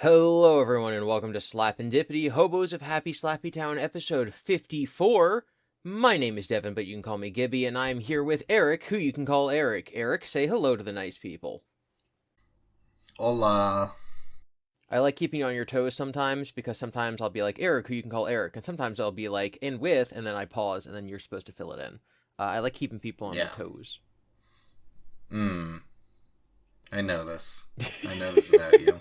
Hello, everyone, and welcome to Slapendipity, Hobos of Happy Slappy Town, episode 54. My name is Devon, but you can call me Gibby, and I'm here with Eric, who you can call Eric. Eric, say hello to the nice people. Hola. I like keeping you on your toes sometimes, because sometimes I'll be like, Eric, who you can call Eric, and sometimes I'll be like, and with, and then I pause, and then you're supposed to fill it in. I like keeping people on their Yeah. toes. I know this. I know this about you.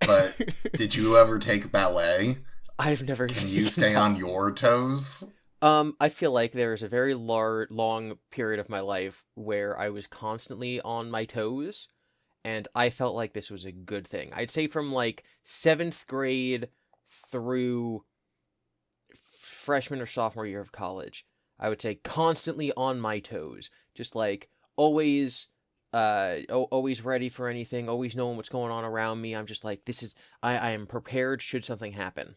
But did you ever take ballet? I've never Can you stay on your toes? I feel like there is a very long period of my life where I was constantly on my toes, and I felt like this was a good thing. I'd say from like 7th grade through freshman or sophomore year of college, I would say constantly on my toes, just like always, always ready for anything, always knowing what's going on around me. I'm just like, I am prepared should something happen.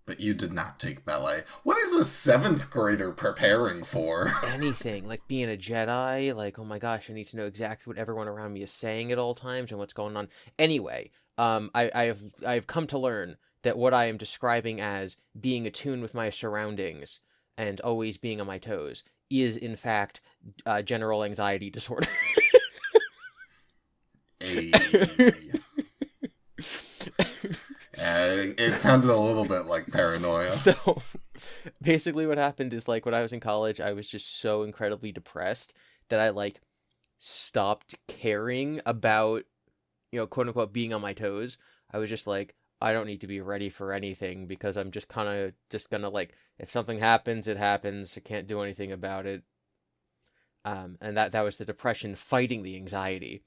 But you did not take ballet. What is a 7th grader preparing for? Anything, like being a Jedi, like, oh my gosh, I need to know exactly what everyone around me is saying at all times and what's going on. Anyway, I've come to learn that what I am describing as being attuned with my surroundings and always being on my toes is, in fact, general anxiety disorder. Hey. It sounded a little bit like paranoia. So, basically what happened is, like, when I was in college, I was just so incredibly depressed that I, like, stopped caring about, quote unquote, being on my toes. I was just like, I don't need to be ready for anything because I'm just kind of just gonna, like, if something happens, it happens. I can't do anything about it. And that was the depression fighting the anxiety.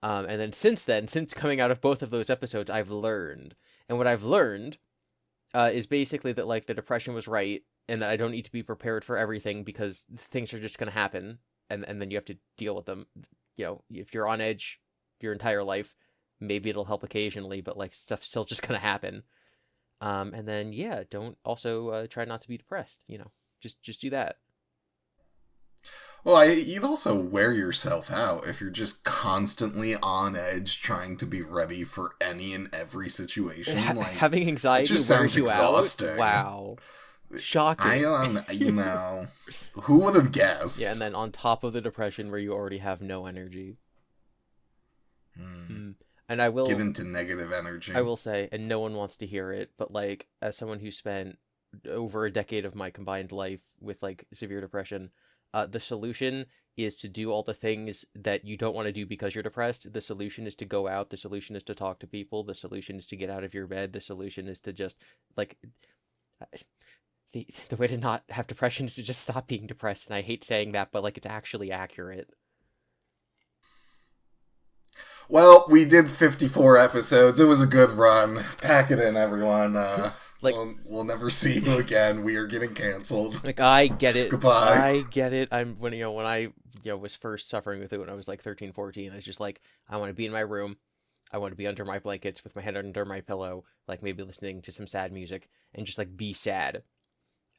And then, since coming out of both of those episodes, I've learned. And what I've learned is basically that, like, the depression was right and that I don't need to be prepared for everything because things are just going to happen. And then you have to deal with them. If you're on edge your entire life, maybe it'll help occasionally, but, like, stuff's still just going to happen. And then, yeah, don't also try not to be depressed, just do that. Well, you'd also wear yourself out if you're just constantly on edge trying to be ready for any and every situation. Like, Having it anxiety just wears sounds you exhausting. out? Wow. Shocking. Who would have guessed? Yeah, and then on top of the depression where you already have no energy. And I will... Given to negative energy. I will say, and no one wants to hear it, but, like, as someone who spent over a decade of my combined life with, like, severe depression, the solution is to do all the things that you don't want to do because you're depressed. The solution is to go out. The solution is to talk to people. The solution is to get out of your bed. The solution is to just, like... The way to not have depression is to just stop being depressed, and I hate saying that, but, like, it's actually accurate. Well, we did 54 episodes. It was a good run. Pack it in, everyone. Like, we'll never see you again. We are getting canceled. Like, I get it. Goodbye. I get it. When I was first suffering with it when I was like 13, 14, I was just like, I want to be in my room. I want to be under my blankets with my head under my pillow, like maybe listening to some sad music and just, like, be sad.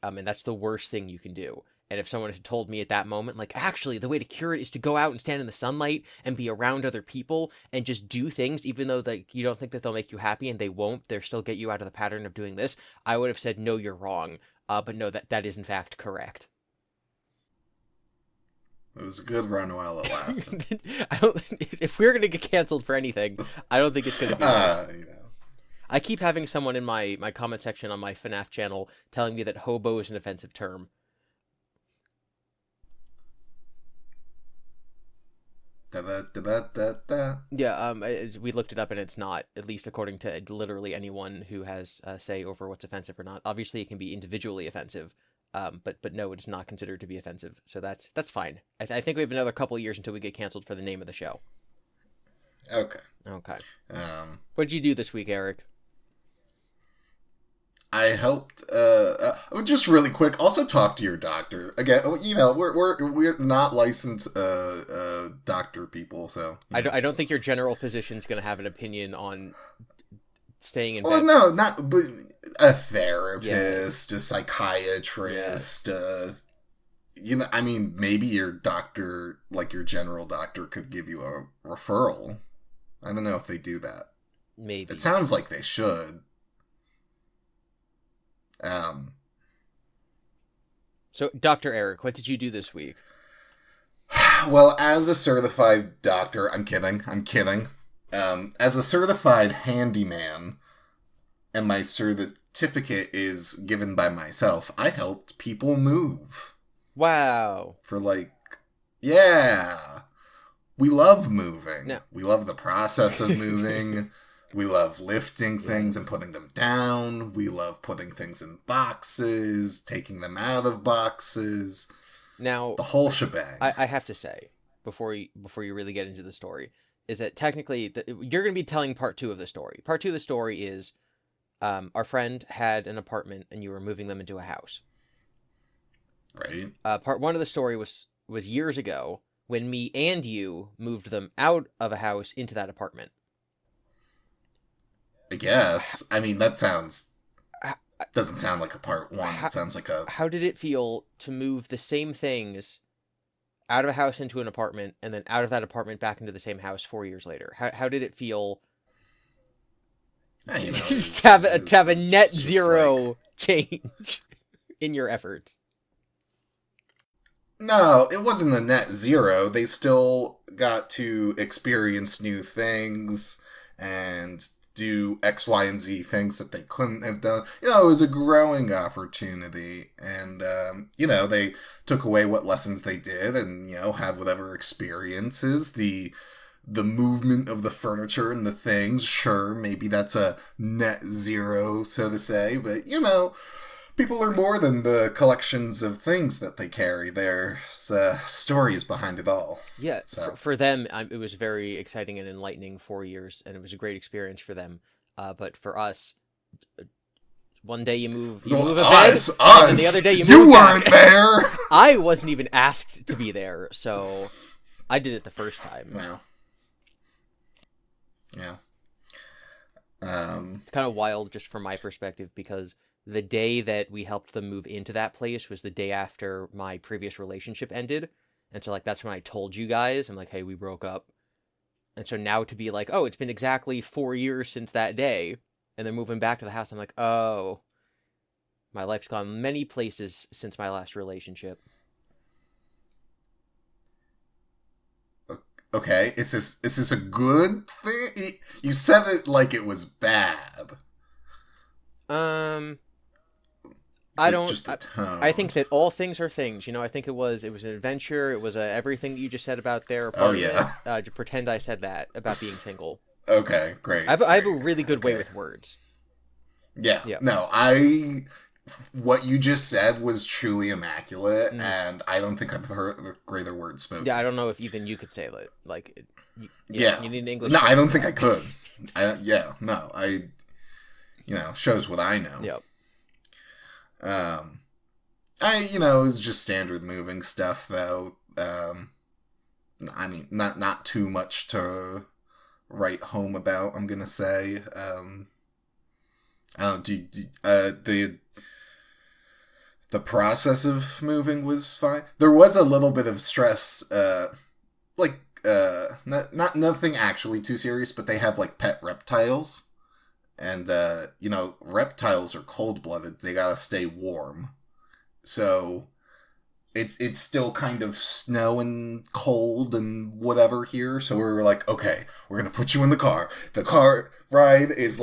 And that's the worst thing you can do. And if someone had told me at that moment, like, actually, the way to cure it is to go out and stand in the sunlight and be around other people and just do things, even though, like, you don't think that they'll make you happy, and they won't, they'll still get you out of the pattern of doing this, I would have said, no, you're wrong. But no, that is in fact correct. It was a good run while it lasted. If we're gonna get canceled for anything, I don't think it's gonna be this. I keep having someone in my comment section on my FNAF channel telling me that hobo is an offensive term. Yeah, we looked it up and it's not, at least according to literally anyone who has say over what's offensive or not. Obviously, it can be individually offensive, but no, it's not considered to be offensive, so that's fine. I think we have another couple of years until we get canceled for the name of the show. Okay. What did you do this week, Eric? I helped, just really quick, also talk to your doctor. Again, we're not licensed, doctor people, so. I don't think your general physician's gonna have an opinion on staying in bed. Well, no, but a therapist, a psychiatrist, I mean, maybe your doctor, like your general doctor, could give you a referral. I don't know if they do that. Maybe. It sounds like they should. So, Dr. Eric, what did you do this week? Well, as a certified doctor, I'm kidding. As a certified handyman, and my certificate is given by myself, I helped people move. Wow. For yeah. We love moving. No. We love the process of moving. We love lifting things and putting them down. We love putting things in boxes, taking them out of boxes. Now, the whole shebang. I have to say, before you really get into the story, is that technically you're going to be telling part 2 of the story. Part 2 of the story is our friend had an apartment and you were moving them into a house. Right. Part 1 of the story was years ago when me and you moved them out of a house into that apartment. I guess. I mean, that doesn't sound like a part 1. It sounds like a... How did it feel to move the same things out of a house into an apartment and then out of that apartment back into the same house 4 years later? How did it feel to have a net zero change in your efforts? No, it wasn't a net zero. They still got to experience new things and do X, Y, and Z things that they couldn't have done. It was a growing opportunity. And, they took away what lessons they did and, have whatever experiences. The movement of the furniture and the things, sure, maybe that's a net zero, so to say. But, people are more than the collections of things that they carry. There's stories behind it all. Yeah, so. For them, it was very exciting and enlightening 4 years, and it was a great experience for them. But for us, one day you move a bed, and the other day you weren't there. I wasn't even asked to be there, so I did it the first time. Wow. Yeah. It's kind of wild just from my perspective, because the day that we helped them move into that place was the day after my previous relationship ended. And so, that's when I told you guys, I'm like, hey, we broke up. And so now to be like, oh, it's been exactly 4 years since that day, and then moving back to the house, I'm like, oh, my life's gone many places since my last relationship. Okay, is this a good thing? You said it like it was bad. I don't. Just the tone. I think that all things are things. I think it was an adventure. It was everything that you just said about their apartment. To pretend I said that about being single. Okay, great. I have a really good way with words. Yeah. No, what you just said was truly immaculate, and I don't think I've heard a greater word spoken. Yeah, I don't know if even you could say that. You need an English. No, I don't think I could. Shows what I know. Yep. It was just standard moving stuff, though. I mean, not too much to write home about, I'm gonna say. I don't know, the process of moving was fine. There was a little bit of stress, not nothing actually too serious, but they have, pet reptiles. And, reptiles are cold-blooded. They gotta stay warm. So, it's still kind of snow and cold and whatever here. So we were like, okay, we're gonna put you in the car. The car ride is,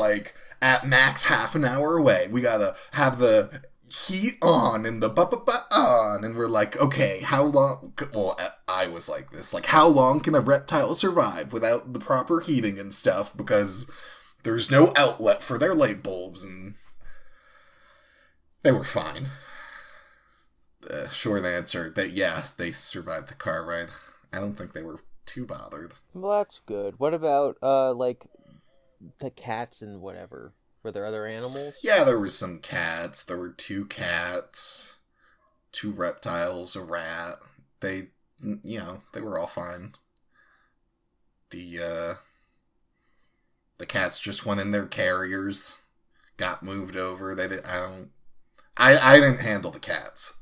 at max half an hour away. We gotta have the heat on and the on. And we're like, okay, how long... Well, I was like this. How long can a reptile survive without the proper heating and stuff? Because... there's no outlet for their light bulbs, and they were fine. The short answer that, yeah, they survived the car ride. I don't think they were too bothered. Well, that's good. What about, the cats and whatever? Were there other animals? Yeah, there were some cats. There were 2 cats, 2 reptiles, a rat. They were all fine. The cats just went in their carriers, got moved over. I didn't handle the cats.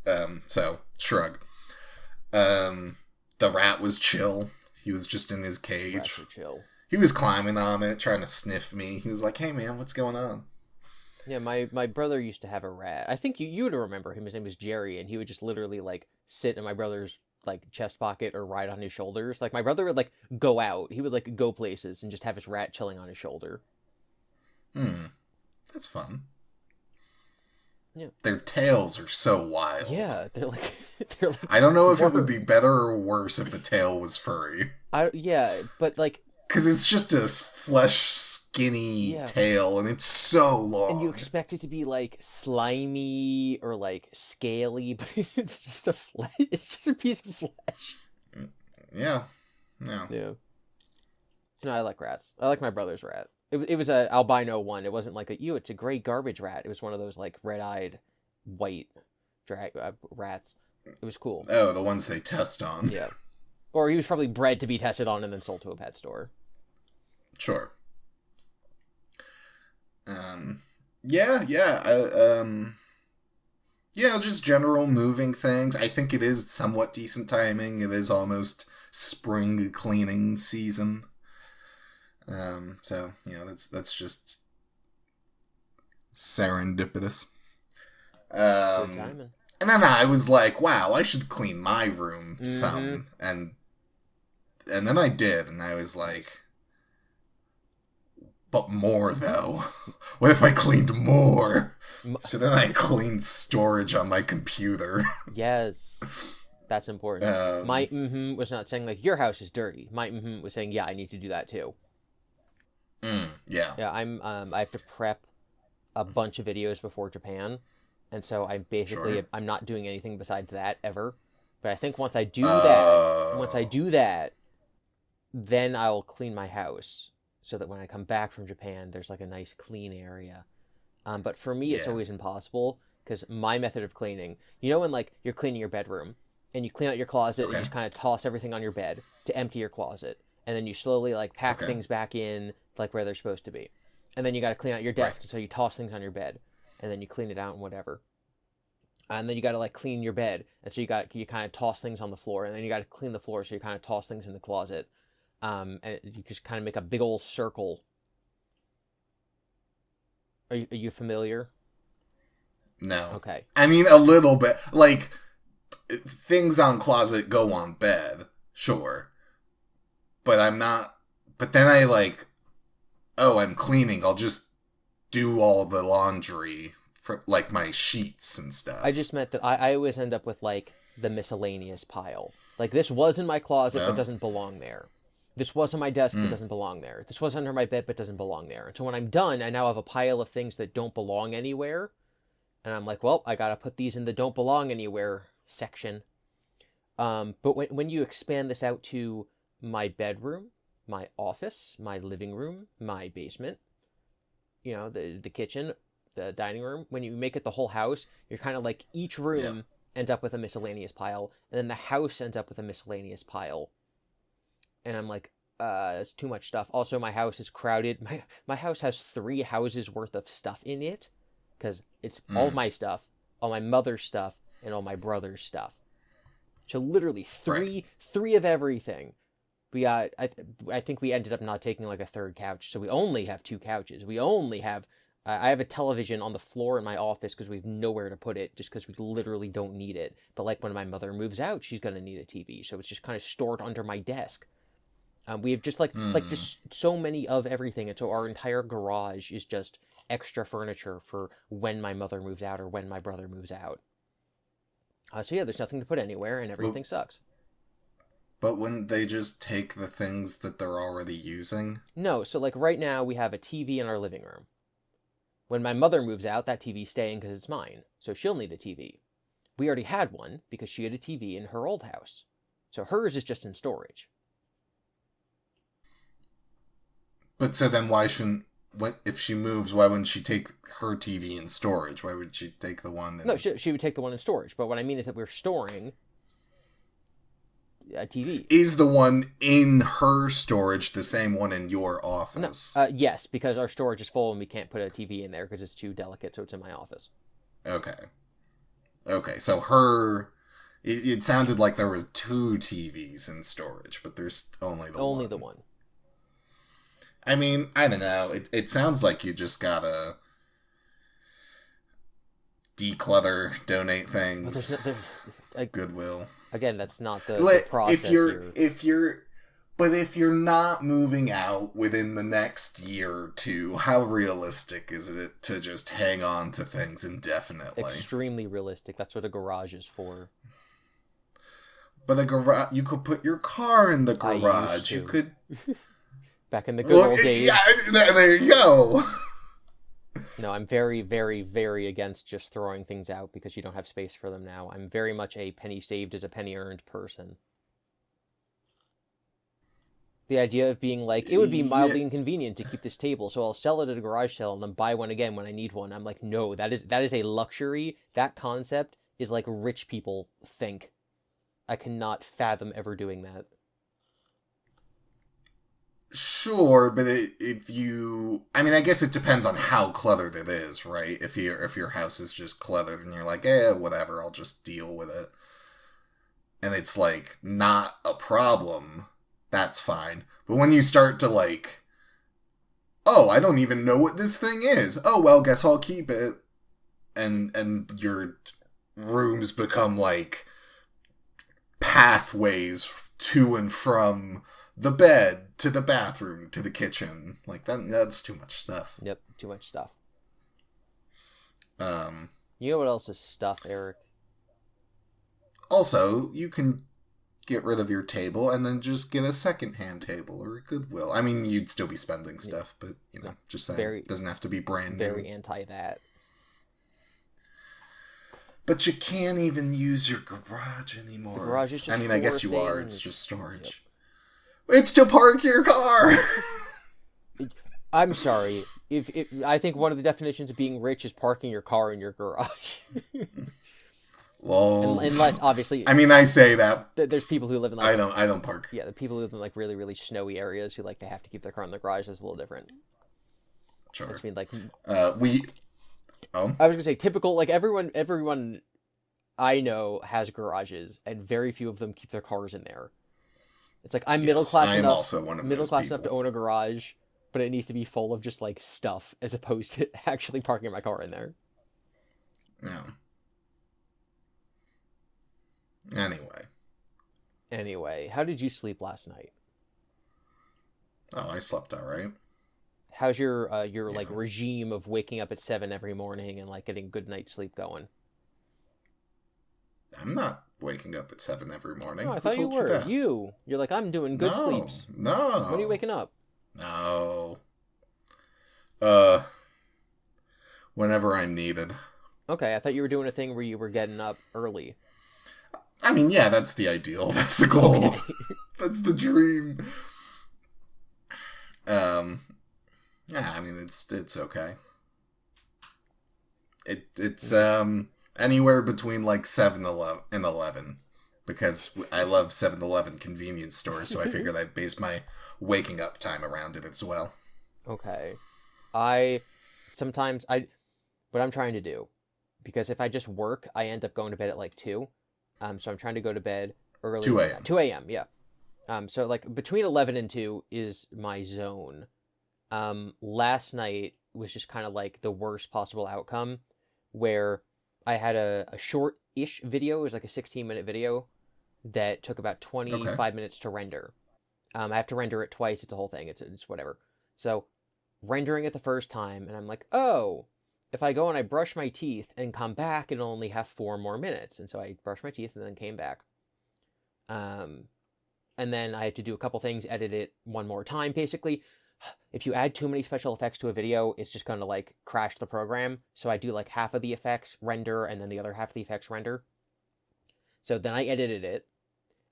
So shrug. The rat was chill. He was just in his cage. Rats are chill. He was climbing on it, trying to sniff me. He was like, "Hey, man, what's going on?" Yeah, my brother used to have a rat. I think you would remember him. His name was Jerry, and he would just literally like sit in my brother's like chest pocket or ride on his shoulders. Like my brother would like go out. He would like go places and just have his rat chilling on his shoulder. That's fun. Yeah. Their tails are so wild. Yeah, they're like they're like I don't know if it would worms. be better or worse if the tail was furry. Yeah, but like Because it's just a flesh, skinny yeah. tail, and it's so long. And you expect it to be like slimy or like scaly, but it's just a flesh. It's just a piece of flesh. Yeah. Yeah. Yeah. No, I like rats. I like my brother's rat. It was a albino one. It wasn't like it's a gray garbage rat. It was one of those like red-eyed white rats. It was cool. Oh, the ones they test on. Yeah. Or he was probably bred to be tested on and then sold to a pet store. Sure. Yeah. Yeah, just general moving things. I think it is somewhat decent timing. It is almost spring cleaning season. So, that's just serendipitous. Good timing. And then I was like, wow, I should clean my room some. And then I did, and I was like, but more, though. What if I cleaned more? So then I cleaned storage on my computer. Yes. That's important. My was not saying, like, your house is dirty. My was saying, yeah, I need to do that, too. Yeah. Yeah, I have to prep a bunch of videos before Japan, and so I'm basically, I'm not doing anything besides that, ever. But I think once I do that, then I'll clean my house, so that when I come back from Japan, there's, like, a nice clean area. But for me, it's always impossible, because my method of cleaning, you know when, like, you're cleaning your bedroom, and you clean out your closet, and you just kind of toss everything on your bed to empty your closet, and then you slowly, like, pack things back in, like, where they're supposed to be. And then you got to clean out your desk, so you toss things on your bed, and then you clean it out and whatever. And then you got to, like, clean your bed, and so you kind of toss things on the floor, and then you got to clean the floor, so you kind of toss things in the closet. And you just kind of make a big old circle. Are you familiar? No. Okay. I mean, a little bit. Like, things on closet go on bed, sure. But I'm not... But then I, like... Oh, I'm cleaning. I'll just do all the laundry for, like, my sheets and stuff. I just meant that I always end up with, like, the miscellaneous pile. Like, this was in my closet, but doesn't belong there. This was on my desk, but doesn't belong there. This was under my bed, but doesn't belong there. And so when I'm done, I now have a pile of things that don't belong anywhere. And I'm like, well, I gotta put these in the don't belong anywhere section. But when you expand this out to my bedroom, my office, my living room, my basement, you know, the kitchen, the dining room, when you make it the whole house, you're kind of like each room ends up with a miscellaneous pile, and then the house ends up with a miscellaneous pile. And I'm like, it's too much stuff. Also, my house is crowded. My house has 3 houses worth of stuff in it, because it's all my stuff, all my mother's stuff, and all my brother's stuff. So literally three of everything. We got, I think we ended up not taking like a third couch, so we only have 2 couches. We only have, I have a television on the floor in my office because we have nowhere to put it, just because we literally don't need it. But like when my mother moves out, she's gonna need a TV, so it's just kind of stored under my desk. We have just like just so many of everything, and so our entire garage is just extra furniture for when my mother moves out or when my brother moves out. So yeah, there's nothing to put anywhere, and everything sucks. But wouldn't they just take the things that they're already using? No, so like right now we have a TV in our living room. When my mother moves out, that TV's staying because it's mine, so she'll need a TV. We already had one because she had a TV in her old house, so hers is just in storage. But so then why shouldn't... If she moves, why wouldn't she take her TV in storage? Why would she take the one... No, she would take the one in storage, but what I mean is that we're storing a TV. Is the one in her storage the same one in your office? No, yes, because our storage is full and we can't put a TV in there because it's too delicate, so it's in my office. Okay, so her... It sounded like there was 2 TVs in storage, but there's only the one. Only the one. I mean, I don't know. It sounds like you just gotta declutter, donate But there's, things, like, Goodwill. again, that's not the Like, if process you're here. but if you're not moving out within the next year or two, how realistic is it to just hang on to things indefinitely? Extremely realistic. That's what a garage is for. But a garage, you could put your car in the I used garage. You to. could. Back in the good Well, old yeah, days. there you go. No, I'm very, very, very against just throwing things out because you don't have space for them now. I'm very much a penny saved is a penny earned person. The idea of being like, it would be Yeah, mildly inconvenient to keep this table, so I'll sell it at a garage sale and then buy one again when I need one. I'm like, no, that is a luxury. That concept is like rich people think. I cannot fathom ever doing that. sure, but if you, I mean, I guess it depends on how cluttered it is, right? If your house is just cluttered, and you're like, whatever, I'll just deal with it, and it's like not a problem, that's fine. But when you start to like, oh, I don't even know what this thing is. Oh well, guess I'll keep it, and your rooms become like pathways to and from the bed to the bathroom to the kitchen. Like that's too much stuff. Yep, too much stuff. Um, You know what else is stuff, Eric? Also, you can get rid of your table and then just get a second-hand table or a Goodwill. I mean, you'd still be spending stuff, but just saying, Very, it doesn't have to be brand very new. anti that. But you can't even use your garage The anymore. garage is just I mean, I guess for you are. things. It's just storage. Yep. It's to park your car. I'm sorry. If I think one of the definitions of being rich is parking your car in your garage. Unless, obviously, I mean, I say that. There's people who live in like I don't park. Yeah, the people who live in like really, really snowy areas who like they have to keep their car in the garage. That's a little different. Sure. I just mean like we. Oh. I was gonna say typical like everyone I know has garages, and very few of them keep their cars in there. It's like I'm middle class I'm enough, also one of middle those class people. enough to own a garage, but it needs to be full of just like stuff as opposed to actually parking my car in there. Yeah. Anyway, how did you sleep last night? Oh, I slept all right. How's your like regime of waking up at 7 every morning and like getting good night's sleep going? I'm not waking up at 7 every morning. No, I thought you were. You're like, I'm doing good sleeps. No. When are you waking up? No. Whenever I'm needed. Okay, I thought you were doing a thing where you were getting up early. I mean, yeah, that's the ideal. That's the goal. Okay. That's the dream. Yeah, I mean, it's okay. It's anywhere between like 7 and 11 because I love 7-Eleven convenience stores, so I figured I'd base my waking up time around it as well. Okay. Sometimes what I'm trying to do, because if I just work, I end up going to bed at like 2. So I'm trying to go to bed early. 2 a.m. 2 a.m., yeah. So like between 11 and 2 is my zone. Last night was just kind of like the worst possible outcome where I had a short-ish video. It was like a 16-minute video that took about 25 minutes to render. I have to render it twice. It's a whole thing. It's whatever. So rendering it the first time, and I'm like, oh, if I go and I brush my teeth and come back, it'll only have 4 more minutes. And so I brushed my teeth and then came back. And then I had to do a couple things, edit it one more time. Basically, if you add too many special effects to a video, it's just going to like crash the program. So I do like half of the effects render and then the other half of the effects render. So then I edited it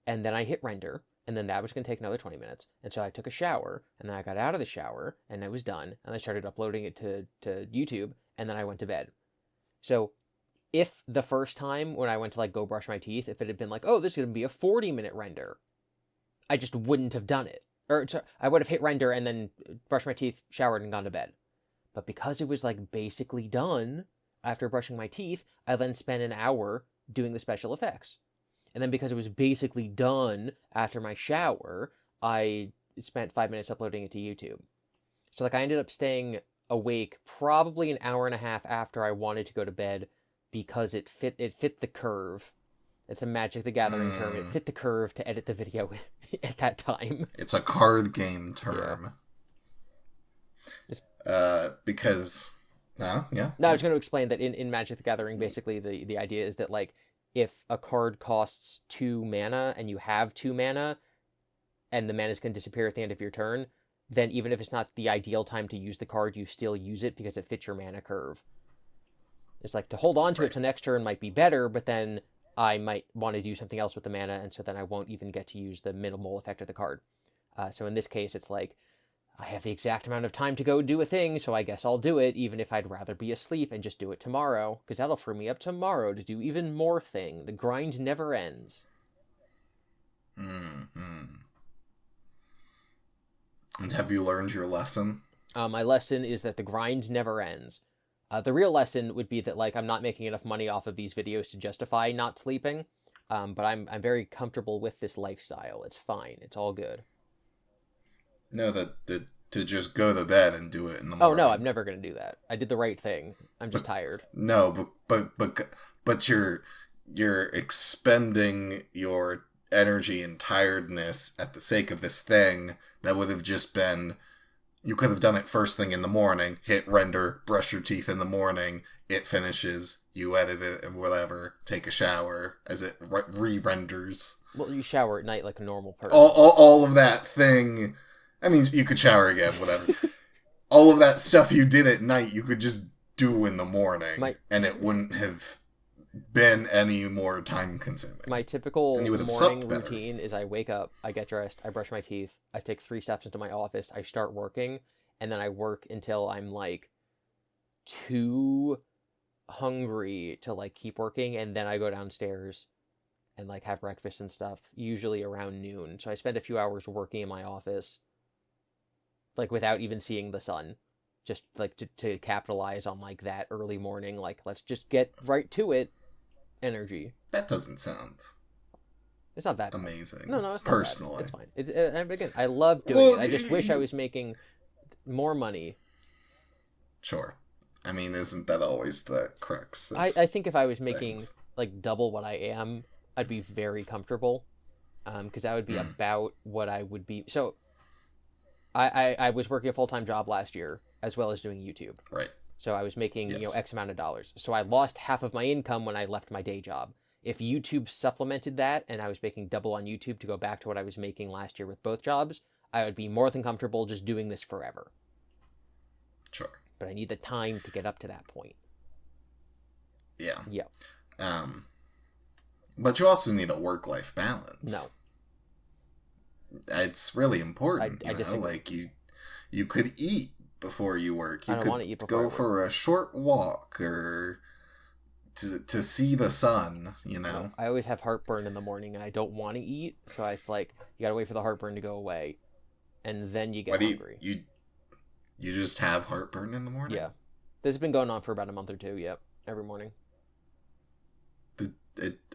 and then I hit render and then that was going to take another 20 minutes. And so I took a shower and then I got out of the shower and I was done and I started uploading it to YouTube and then I went to bed. So if the first time when I went to like go brush my teeth, if it had been like, oh, this is going to be a 40-minute render, I just wouldn't have done it. Or I would have hit render and then brushed my teeth, showered, and gone to bed. But because it was like basically done after brushing my teeth, I then spent an hour doing the special effects. And then because it was basically done after my shower, I spent 5 minutes uploading it to YouTube. So, like, I ended up staying awake probably an hour and a half after I wanted to go to bed because it fit the curve. It's a Magic the Gathering term. It fit the curve to edit the video at that time. It's a card game term. Because... yeah. No, I was going to explain that in Magic the Gathering, basically, the idea is that, like, if a card costs 2 mana and you have 2 mana and the mana's going to disappear at the end of your turn, then even if it's not the ideal time to use the card, you still use it because it fits your mana curve. It's like, to hold on to it till next turn might be better, but then I might want to do something else with the mana, and so then I won't even get to use the minimal effect of the card. So in this case, it's like, I have the exact amount of time to go do a thing, so I guess I'll do it, even if I'd rather be asleep and just do it tomorrow, because that'll free me up tomorrow to do even more thing. The grind never ends. Mm-hmm. And have you learned your lesson? My lesson is that the grind never ends. The real lesson would be that, like, I'm not making enough money off of these videos to justify not sleeping, but I'm very comfortable with this lifestyle. It's fine. It's all good. No, to just go to bed and do it in the morning. Oh, no, I'm never going to do that. I did the right thing. I'm just tired. No, but you're expending your energy and tiredness at the sake of this thing that would have just been... You could have done it first thing in the morning, hit render, brush your teeth in the morning, it finishes, you edit it and whatever, take a shower as it re-renders. Well, you shower at night like a normal person. All of that thing... I mean, you could shower again, whatever. All of that stuff you did at night, you could just do in the morning, and it wouldn't have been any more time-consuming. My typical morning routine is I wake up, I get dressed, I brush my teeth, I take 3 steps into my office, I start working, and then I work until I'm, like, too hungry to, like, keep working, and then I go downstairs and, like, have breakfast and stuff, usually around noon. So I spend a few hours working in my office, like, without even seeing the sun, just, like, to capitalize on, like, that early morning, like, let's just get right to it energy. That doesn't sound... It's not that amazing. Bad. No, it's not personally. bad. It's fine. And again, I love doing it. I just wish I was making more money. Sure. I mean, isn't that always the crux? I think if I was making, like, double what I am, I'd be very comfortable. Because that would be about what I would be... So... I was working a full-time job last year, as well as doing YouTube. Right. So I was making, X amount of dollars. So I lost half of my income when I left my day job. If YouTube supplemented that, and I was making double on YouTube to go back to what I was making last year with both jobs, I would be more than comfortable just doing this forever. Sure. But I need the time to get up to that point. Yeah. Yeah. But you also need a work-life balance. No. It's really important. I disagree. Like you could eat before you work. You I don't want to eat before I go work. for a short walk or to see the sun. No, I always have heartburn in the morning, and I don't want to eat. So it's like you gotta wait for the heartburn to go away, and then you get hungry. You just have heartburn in the morning? Yeah, this has been going on for about a month or two. Yep, every morning.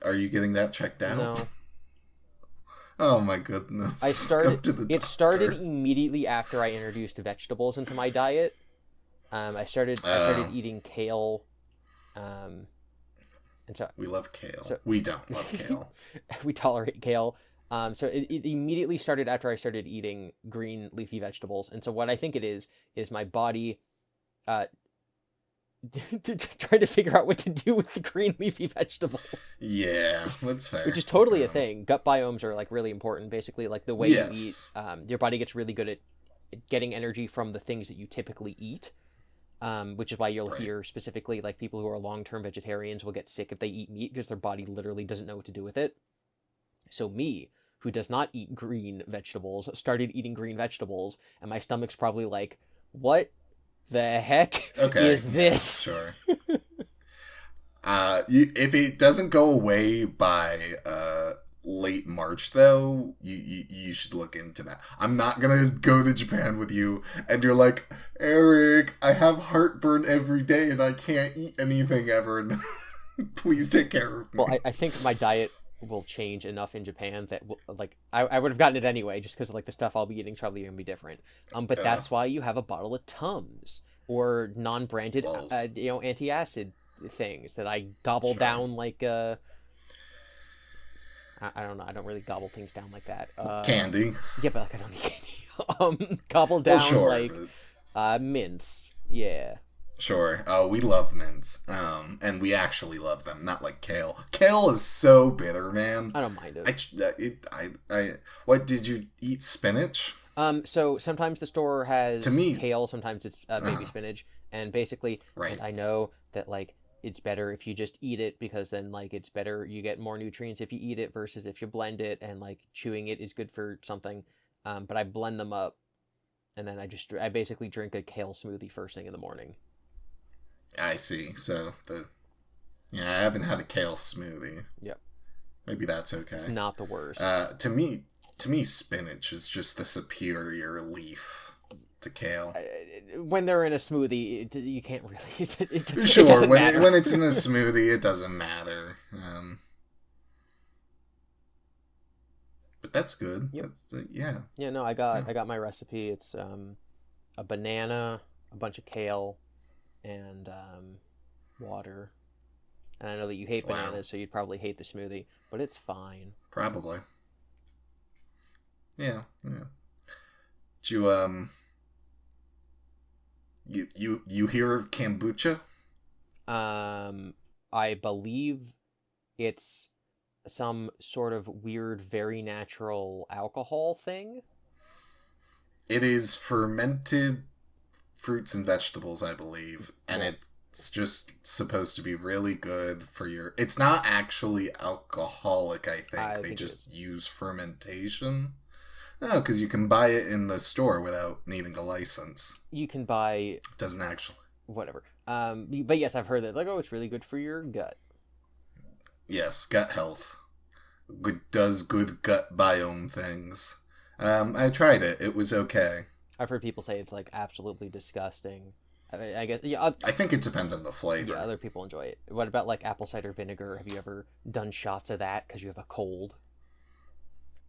Are you getting that checked out? No. Oh my goodness. It started immediately after I introduced vegetables into my diet. I started eating kale. And so we love kale. We don't love kale. We tolerate kale. So it immediately started after I started eating green leafy vegetables. And so what I think it is my body trying to figure out what to do with the green leafy vegetables. Yeah, that's fair. Which is totally a thing. Gut biomes are, like, really important. Basically, like, the way you eat, your body gets really good at getting energy from the things that you typically eat, which is why you'll hear specifically, like, people who are long-term vegetarians will get sick if they eat meat because their body literally doesn't know what to do with it. So me, who does not eat green vegetables, started eating green vegetables, and my stomach's probably like, what the heck is this? Sure. If it doesn't go away by late March, though, you should look into that. I'm not gonna go to Japan with you, and you're like, Eric, I have heartburn every day, and I can't eat anything ever. Please take care of me. Well, I think my diet will change enough in Japan that like I would have gotten it anyway, just because like the stuff I'll be eating is probably gonna be different. But that's why you have a bottle of Tums or non-branded Lols. anti-acid things that I gobble Sure. down like I don't know. I don't really gobble things down like that. Candy. Yeah, but like I don't eat candy. Gobble down Well, sure. like mints. Yeah. Sure. Oh, we love mints. And we actually love them, not like kale. Kale is so bitter, man. I don't mind it. What did you eat? Spinach? So sometimes the store has To me- kale, sometimes it's baby spinach, and basically, Right. and I know that like it's better if you just eat it because then like it's better, you get more nutrients if you eat it versus if you blend it, and like chewing it is good for something. But I blend them up, and then I basically drink a kale smoothie first thing in the morning. I see. So I haven't had a kale smoothie. Yep. Maybe that's okay. It's not the worst. To me, spinach is just the superior leaf to kale. When they're in a smoothie, you can't really. It Sure, doesn't when matter. when it's in a smoothie, it doesn't matter. But that's good. Yep. Yeah. Yeah, no, I got my recipe. It's a banana, a bunch of kale, and water. And I know that you hate Wow. bananas, so you'd probably hate the smoothie, but it's fine. Probably. Yeah. Do you hear of kombucha? I believe it's some sort of weird, very natural alcohol thing. It is fermented fruits and vegetables, I believe, and it's just supposed to be really good for your... It's not actually alcoholic, I think. They just use fermentation. No, because you can buy it in the store without needing a license. You can buy... It doesn't actually... Whatever. But yes, I've heard that, like, oh, it's really good for your gut. Yes, gut health. Does good gut biome things. I tried it. It was okay. I've heard people say it's, like, absolutely disgusting. I guess... Yeah, I think it depends on the flavor. Yeah, other people enjoy it. What about, like, apple cider vinegar? Have you ever done shots of that because you have a cold?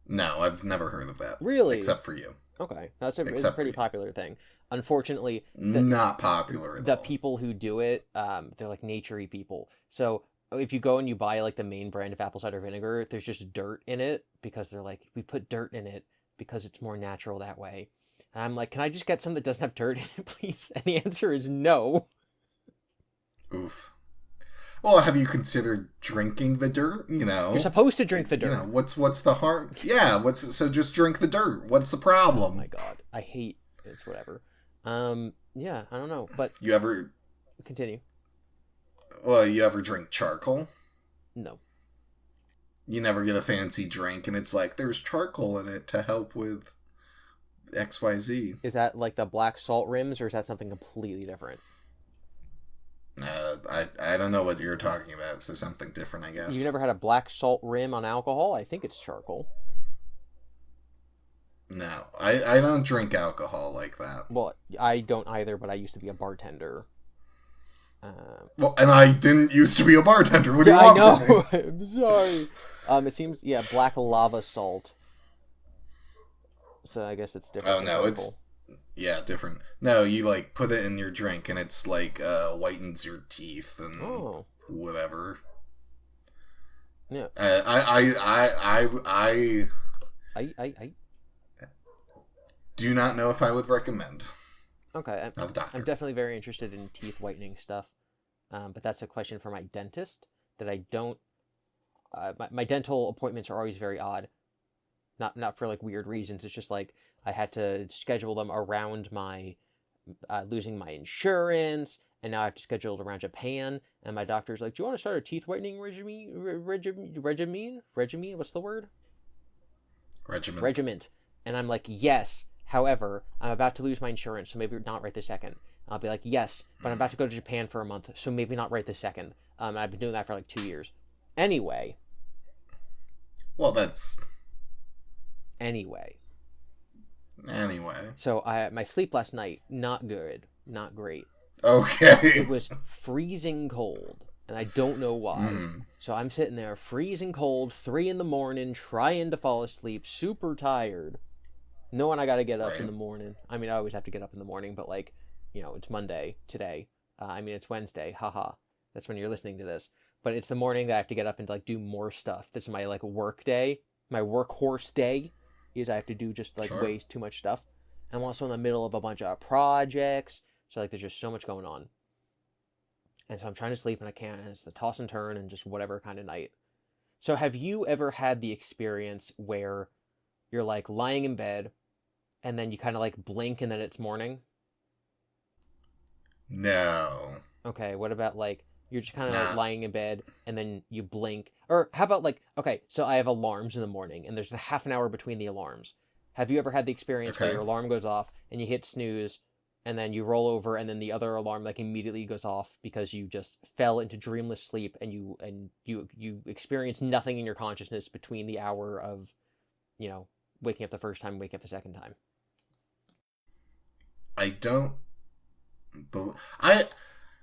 No, I've never heard of that. Really? Except for you. Okay. It's a pretty popular thing. Unfortunately... Not popular at the all. people who do it, they're like naturey people. So if you go and you buy like the main brand of apple cider vinegar, there's just dirt in it because they're like, we put dirt in it because it's more natural that way. And I'm like, can I just get some that doesn't have dirt in it, please? And the answer is no. Oof. Well, have you considered drinking the dirt? You know, You're supposed to drink the dirt. You know, what's the harm? Yeah, so just drink the dirt. What's the problem? Oh my god, I hate it's whatever. Yeah, I don't know, but you ever continue. Well, you ever drink charcoal? No. You never get a fancy drink, and it's like there's charcoal in it to help with XYZ. Is that like the black salt rims, or is that something completely different? I don't know what you're talking about, so something different, I guess. You never had a black salt rim on alcohol? I think it's charcoal. No, I don't drink alcohol like that. Well, I don't either, but I used to be a bartender. Well, and I didn't used to be a bartender. What do you I want know. from me? I'm sorry. It seems black lava salt. So I guess it's different. Oh no, it's different. No, you like put it in your drink, and it's like whitens your teeth and whatever. Yeah. I do not know if I would recommend. Okay, Not the doctor. I'm definitely very interested in teeth whitening stuff, but that's a question for my dentist that I don't. My dental appointments are always very odd, not for like weird reasons. It's just like I had to schedule them around my losing my insurance, and now I have to schedule it around Japan. And my doctor's like, "Do you want to start a teeth whitening regimen? What's the word? Regiment." And I'm like, "Yes." However, I'm about to lose my insurance, so maybe not right this second. I'll be like, yes, but I'm about to go to Japan for a month, so maybe not right this second. And I've been doing that for like 2 years. Anyway. Well, that's... Anyway. Anyway. So my sleep last night, not good. Not great. Okay. It was freezing cold. and I don't know why. So I'm sitting there freezing cold, 3 a.m, trying to fall asleep, super tired, knowing I gotta get up in the morning. I mean, I always have to get up in the morning, but like, it's Monday today. It's Wednesday, haha. That's when you're listening to this. But it's the morning that I have to get up and like do more stuff. This is my like work day, my workhorse day, is I have to do just like way too much stuff. And I'm also in the middle of a bunch of projects, so like there's just so much going on. And so I'm trying to sleep and I can't, and it's the toss and turn and just whatever kind of night. So have you ever had the experience where you're like lying in bed and then you kind of like blink and then it's morning? No. Okay, what about like you're just kind of like lying in bed and then you blink? Or how about like, okay, so I have alarms in the morning and there's a half an hour between the alarms. Have you ever had the experience where your alarm goes off and you hit snooze and then you roll over and then the other alarm like immediately goes off because you just fell into dreamless sleep and you experience nothing in your consciousness between the hour of, waking up the first time, waking up the second time? I don't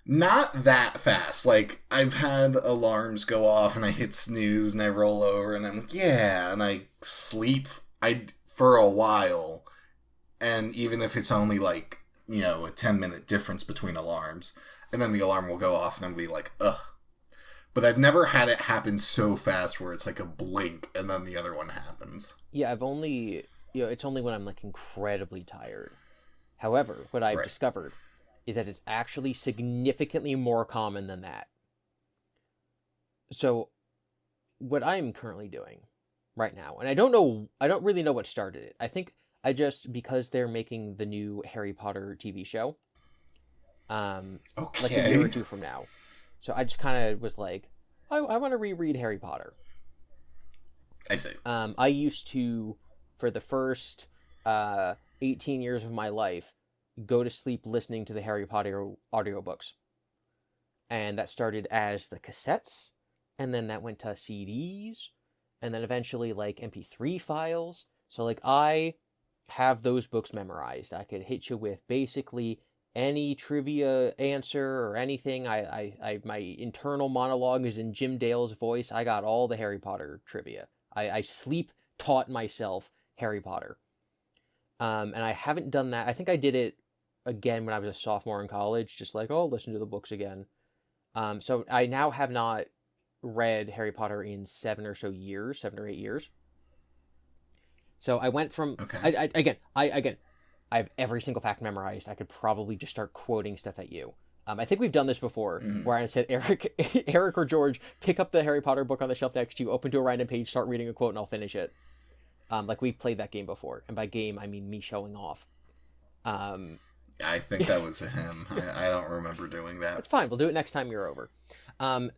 not that fast. Like, I've had alarms go off and I hit snooze and I roll over and I'm like, yeah, and I sleep for a while. And even if it's only like, a 10-minute difference between alarms, and then the alarm will go off and I'll be like, ugh. But I've never had it happen so fast where it's like a blink and then the other one happens. Yeah, I've only, it's only when I'm like incredibly tired. However, what I've discovered is that it's actually significantly more common than that. So what I'm currently doing right now, and I don't really know what started it. I think because they're making the new Harry Potter TV show, like a year or two from now. So I just kind of was like, I want to reread Harry Potter. I see. I used to, for the first 18 years of my life, go to sleep listening to the Harry Potter audiobooks. And that started as the cassettes, and then that went to CDs, and then eventually like MP3 files. So like I have those books memorized. I could hit you with basically any trivia answer or anything. I my internal monologue is in Jim Dale's voice. I got all the Harry Potter trivia. I sleep taught myself Harry Potter. And I haven't done that. I think I did it again when I was a sophomore in college, just like, oh, listen to the books again. So I now have not read Harry Potter in 7 or 8 years. So I went from, I have every single fact memorized. I could probably just start quoting stuff at you. I think we've done this before, where I said, Eric or George, pick up the Harry Potter book on the shelf next to you, open to a random page, start reading a quote, and I'll finish it. Like we've played that game before, and by game I mean me showing off. I think that was him. I don't remember doing that. It's fine. We'll do it next time you're over.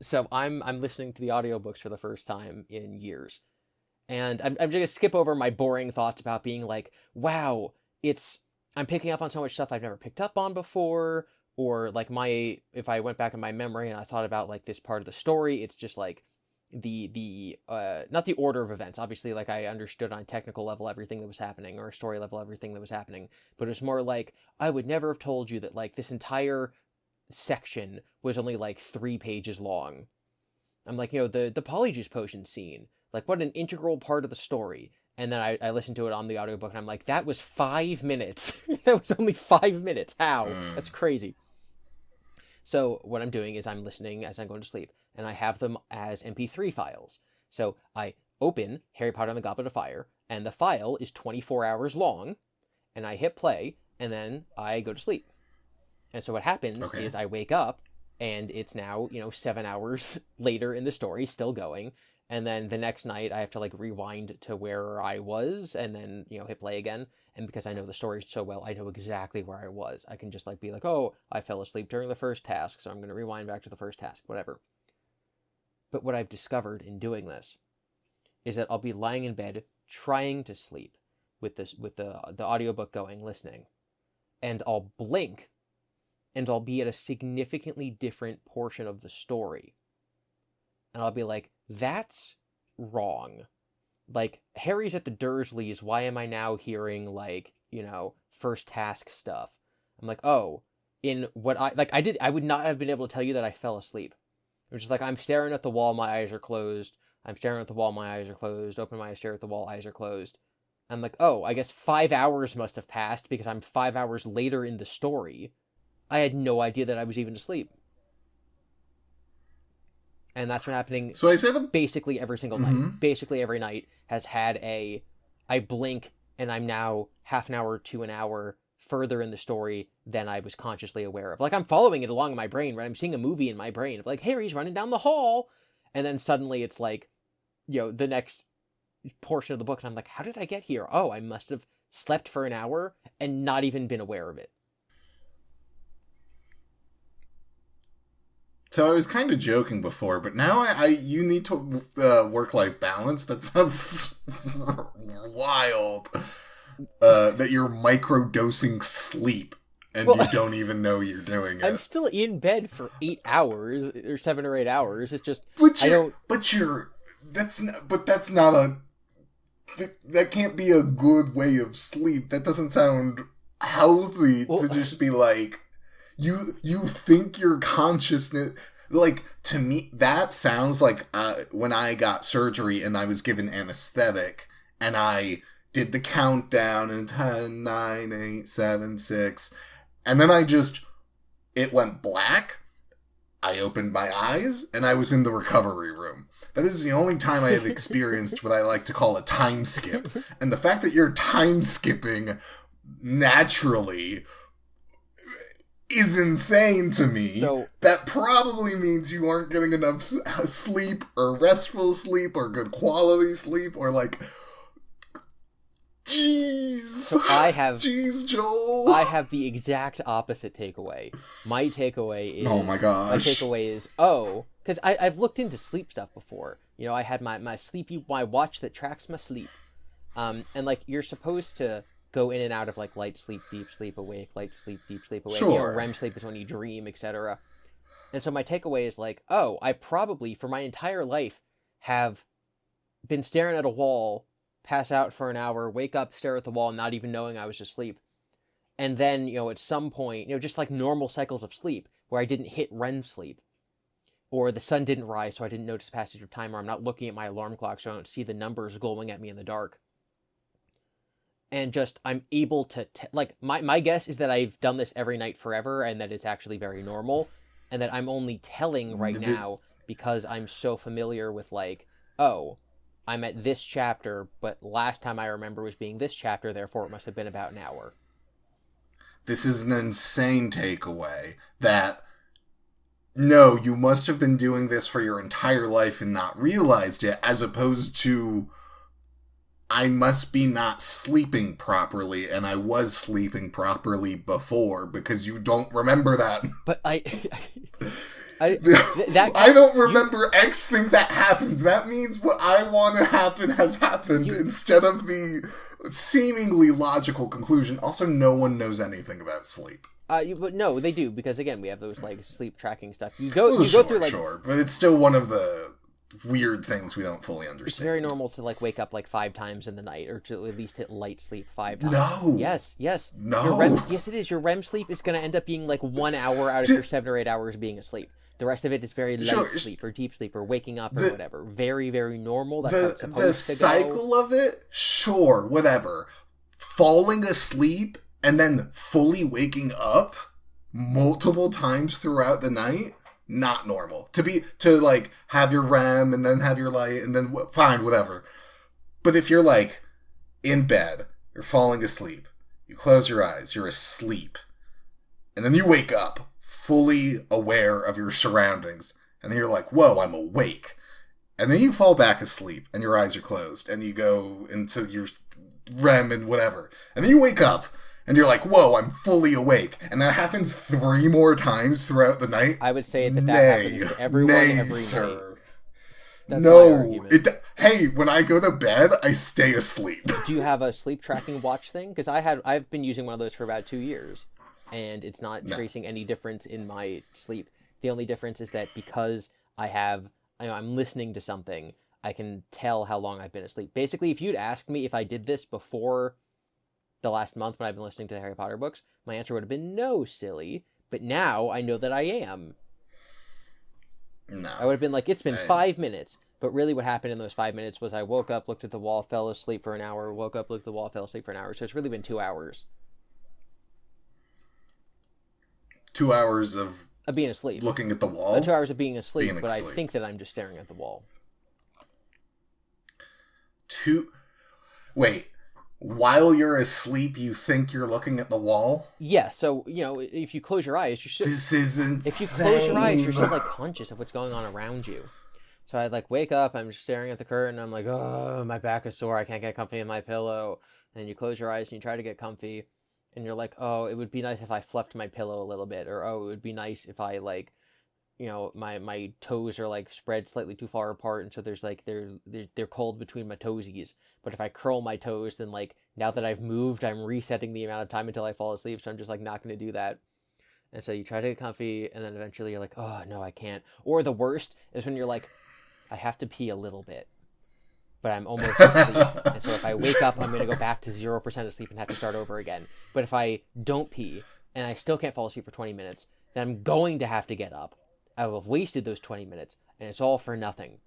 So I'm listening to the audiobooks for the first time in years. And I'm just going to skip over my boring thoughts about being like, wow, I'm picking up on so much stuff I've never picked up on before. Or like if I went back in my memory and I thought about like this part of the story, it's just like the not the order of events. Obviously, like I understood on a technical level everything that was happening, or a story level everything that was happening. But it's more like, I would never have told you that like this entire section was only like 3 pages long. I'm like, the polyjuice potion scene, like what an integral part of the story. And then I listened to it on the audiobook and I'm like, that was 5 minutes. That was only 5 minutes. How? That's crazy. So what I'm doing is I'm listening as I'm going to sleep, and I have them as MP3 files. So I open Harry Potter and the Goblet of Fire, and the file is 24 hours long, and I hit play, and then I go to sleep. And so what happens is I wake up, and it's now, 7 hours later in the story, still going, and then the next night I have to like rewind to where I was, and then, hit play again. And because I know the story so well, I know exactly where I was. I can just like be like, oh, I fell asleep during the first task, so I'm going to rewind back to the first task, whatever. But what I've discovered in doing this is that I'll be lying in bed trying to sleep with the audiobook going, listening, and I'll blink, and I'll be at a significantly different portion of the story. And I'll be like, that's wrong. Like, Harry's at the Dursleys, why am I now hearing, like, first task stuff? I'm like, oh, in what I would not have been able to tell you that I fell asleep. I'm just like, I'm staring at the wall, my eyes are closed. I'm staring at the wall, my eyes are closed. Open my eyes, stare at the wall, eyes are closed. I'm like, oh, I guess 5 hours must have passed because I'm 5 hours later in the story. I had no idea that I was even asleep. And that's been happening So I say the basically every single night. Basically every night has had I blink and I'm now half an hour to an hour further in the story than I was consciously aware of. Like, I'm following it along in my brain, right? I'm seeing a movie in my brain of like, Harry's running down the hall. And then suddenly it's like, the next portion of the book, and I'm like, how did I get here? Oh, I must have slept for an hour and not even been aware of it. So I was kind of joking before, but now you need to work-life balance. That sounds wild. That you're microdosing sleep and you don't even know you're doing it. I'm still in bed for 8 hours or 7 or 8 hours. It's just that's not a. That can't be a good way of sleep. That doesn't sound healthy to just be like. You think your consciousness, like, to me, that sounds like when I got surgery and I was given anesthetic and I did the countdown and 10, 9, 8, 7, 6, and then it went black. I opened my eyes and I was in the recovery room. That is the only time I have experienced what I like to call a time skip. And the fact that you're time skipping naturally is insane to me. So that probably means you aren't getting enough sleep or restful sleep or good quality sleep or like, jeez. So jeez, Joel. I have the exact opposite takeaway. My takeaway is, oh my gosh. My takeaway is, because I've looked into sleep stuff before. I had my watch that tracks my sleep. And like, you're supposed to go in and out of like light sleep, deep sleep, awake, light sleep, deep sleep, awake. Sure. REM sleep is when you dream, etc. And so my takeaway is like, I probably for my entire life have been staring at a wall, pass out for an hour, wake up, stare at the wall, not even knowing I was asleep. And then, at some point, just like normal cycles of sleep where I didn't hit REM sleep, or the sun didn't rise so I didn't notice passage of time, or I'm not looking at my alarm clock so I don't see the numbers glowing at me in the dark. And just, I'm able to, like, my guess is that I've done this every night forever, and that it's actually very normal, and that I'm only telling right now because I'm so familiar with, like, I'm at this chapter, but last time I remember was being this chapter, therefore it must have been about an hour. This is an insane takeaway that, no, you must have been doing this for your entire life and not realized it, as opposed to, I must be not sleeping properly, and I was sleeping properly before, because you don't remember that. But I don't remember X thing that happens. That means what I want to happen has happened, instead of the seemingly logical conclusion. Also, no one knows anything about sleep. But no, they do, because again, we have those like sleep tracking stuff. You go through like, sure, but it's still one of the weird things we don't fully understand. It's very normal to like wake up like 5 times in the night, or to at least hit light sleep 5 times. No. Yes. No. Yes, it is. Your REM sleep is going to end up being like 1 hour out of your 7 or 8 hours being asleep. The rest of it is very light sleep or deep sleep or waking up or whatever. Very, very normal. That's how it's supposed to go. The cycle of it, sure, whatever. Falling asleep and then fully waking up multiple times throughout the night, not normal. To like have your REM and then have your light and then fine, whatever. But if you're like in bed, you're falling asleep, you close your eyes, you're asleep, and then you wake up fully aware of your surroundings, and then you're like, whoa, I'm awake. And then you fall back asleep and your eyes are closed and you go into your REM and whatever. And then you wake up and you're like, whoa, I'm fully awake. And that happens 3 more times throughout the night. I would say that happens to everyone every sir. night. That's no. Hey, when I go to bed, I stay asleep. Do you have a sleep tracking watch thing? Because I've been using one of those for about 2 years. And it's not tracing any difference in my sleep. The only difference is that because I'm listening to something, I can tell how long I've been asleep. Basically, if you'd asked me if I did this before the last month when I've been listening to the Harry Potter books, my answer would have been no, silly. But now I know that I am. I would No. have been like, it's been I, 5 minutes. But really what happened in those 5 minutes was I woke up, looked at the wall, fell asleep for an hour, woke up, looked at the wall, fell asleep for an hour. So it's really been 2 hours 2 hours of being asleep. looking at the wall? 2 hours of being asleep, Being but I asleep. think that I'm just staring at the wall. Wait. While you're asleep, you think you're looking at the wall? Yeah, so, if you close your eyes, This is insane. if you close your eyes, you're still, like, conscious of what's going on around you. So I, like, wake up, I'm just staring at the curtain, I'm like, oh, my back is sore, I can't get comfy in my pillow. And you close your eyes and you try to get comfy, and you're like, oh, it would be nice if I fluffed my pillow a little bit, or, oh, it would be nice if I, like, my toes are, like, spread slightly too far apart, and so there's, like, they're cold between my toesies. But if I curl my toes, then, like, now that I've moved, I'm resetting the amount of time until I fall asleep, so I'm just, like, not going to do that. And so you try to get comfy, and then eventually you're like, oh, no, I can't. Or the worst is when you're like, I have to pee a little bit, but I'm almost asleep. And so if I wake up, I'm going to go back to 0% asleep and have to start over again. But if I don't pee, and I still can't fall asleep for 20 minutes, then I'm going to have to get up. I will have wasted those 20 minutes, and it's all for nothing.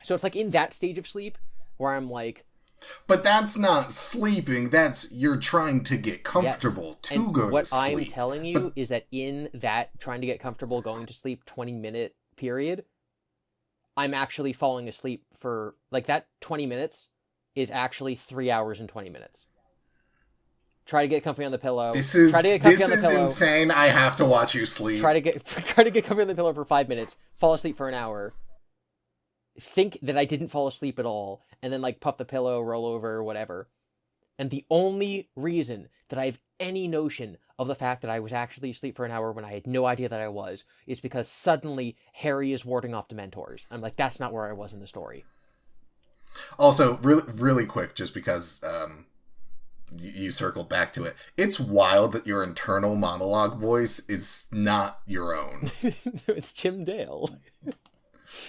So it's like in that stage of sleep where I'm like... But that's not sleeping. That's you're trying to get comfortable yes. to and go what to sleep. I'm telling you is that in that trying to get comfortable going to sleep 20-minute period, I'm actually falling asleep for... Like, that 20 minutes is actually 3 hours and 20 minutes. Try to get comfy on the pillow. This is pillow. insane. I have to watch you sleep. Try to get comfy on the pillow for 5 minutes. Fall asleep for an hour. Think that I didn't fall asleep at all, and then, like, puff the pillow, roll over, whatever. And the only reason that I have any notion of the fact that I was actually asleep for an hour when I had no idea that I was is because suddenly Harry is warding off Dementors. I'm like, that's not where I was in the story. Also, really, really quick, just because you circled back to it. It's wild that your internal monologue voice is not your own. It's Jim Dale.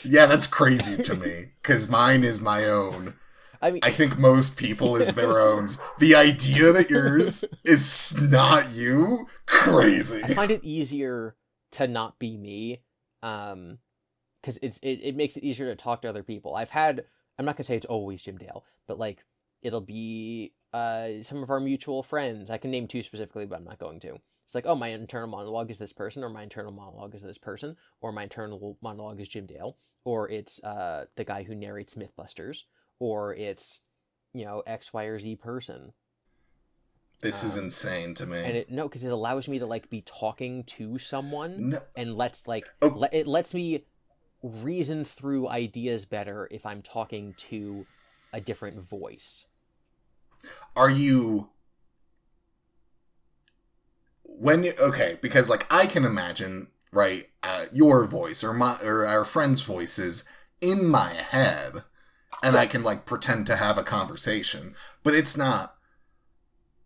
Yeah, that's crazy to me, because mine is my own. I think most people is their own. The idea that yours is not you, crazy. I find it easier to not be me, because it makes it easier to talk to other people. I'm not gonna say it's always Jim Dale, but, like, it'll be some of our mutual friends. I can name two specifically, but I'm not going to. It's like, oh, my internal monologue is this person, or my internal monologue is this person, or my internal monologue is Jim Dale, or it's the guy who narrates Mythbusters, or it's, X, Y, or Z person. This is insane to me. And because it allows me to, like, be talking to someone, No. and it lets me reason through ideas better if I'm talking to a different voice. Are you... Okay, because, like, I can imagine, right, your voice or our friend's voices in my head, and I can, like, pretend to have a conversation, but it's not...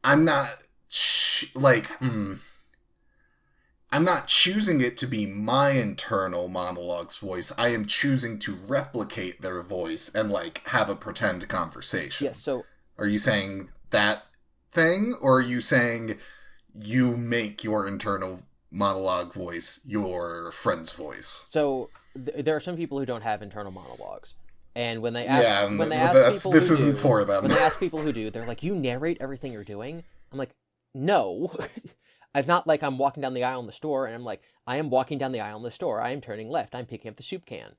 I'm not, I'm not choosing it to be my internal monologue's voice. I am choosing to replicate their voice and, like, have a pretend conversation. Yeah, so... Are you saying that thing, or are you saying you make your internal monologue voice your friend's voice? So there are some people who don't have internal monologues, and when they ask, people for them. When they ask people who do, they're like, "You narrate everything you're doing?" I'm like, "No." It's not like I'm walking down the aisle in the store, and I'm like, "I am walking down the aisle in the store. I am turning left. I'm picking up the soup can."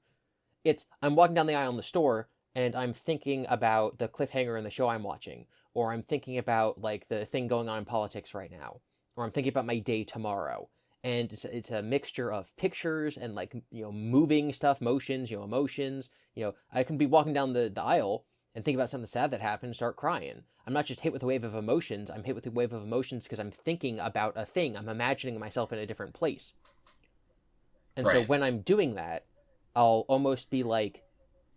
I'm walking down the aisle in the store, and I'm thinking about the cliffhanger in the show I'm watching, or I'm thinking about, like, the thing going on in politics right now, or I'm thinking about my day tomorrow. And it's a mixture of pictures and, like, moving stuff, motions, emotions. I can be walking down the aisle and think about something sad that happened and start crying. I'm not just hit with a wave of emotions. I'm hit with a wave of emotions because I'm thinking about a thing. I'm imagining myself in a different place. And so when I'm doing that, I'll almost be, like,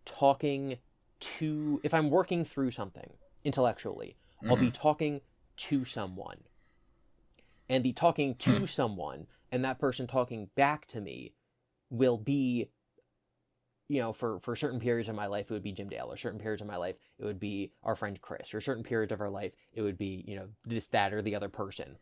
talking to... If I'm working through something intellectually, I'll be talking to someone. And the talking to someone and that person talking back to me will be, for certain periods of my life, it would be Jim Dale, or certain periods of my life, it would be our friend Chris, or certain periods of our life, it would be, this, that, or the other person.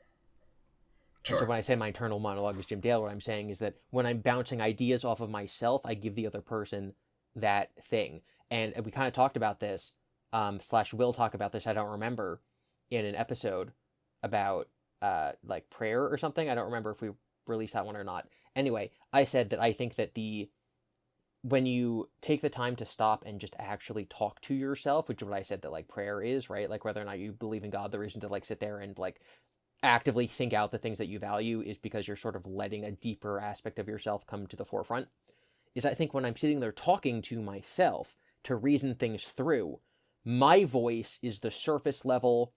And so Sure. when I say my internal monologue is Jim Dale, what I'm saying is that when I'm bouncing ideas off of myself, I give the other person that thing. And we kind of talked about this, slash will talk about this, I don't remember, in an episode about like prayer or something. I don't remember if we released that one or not. Anyway, I said that I think that when you take the time to stop and just actually talk to yourself, which is what I said that like prayer is, right? Like whether or not you believe in God, the reason to like sit there and like actively think out the things that you value is because you're sort of letting a deeper aspect of yourself come to the forefront. Is I think when I'm sitting there talking to myself to reason things through, my voice is the surface level,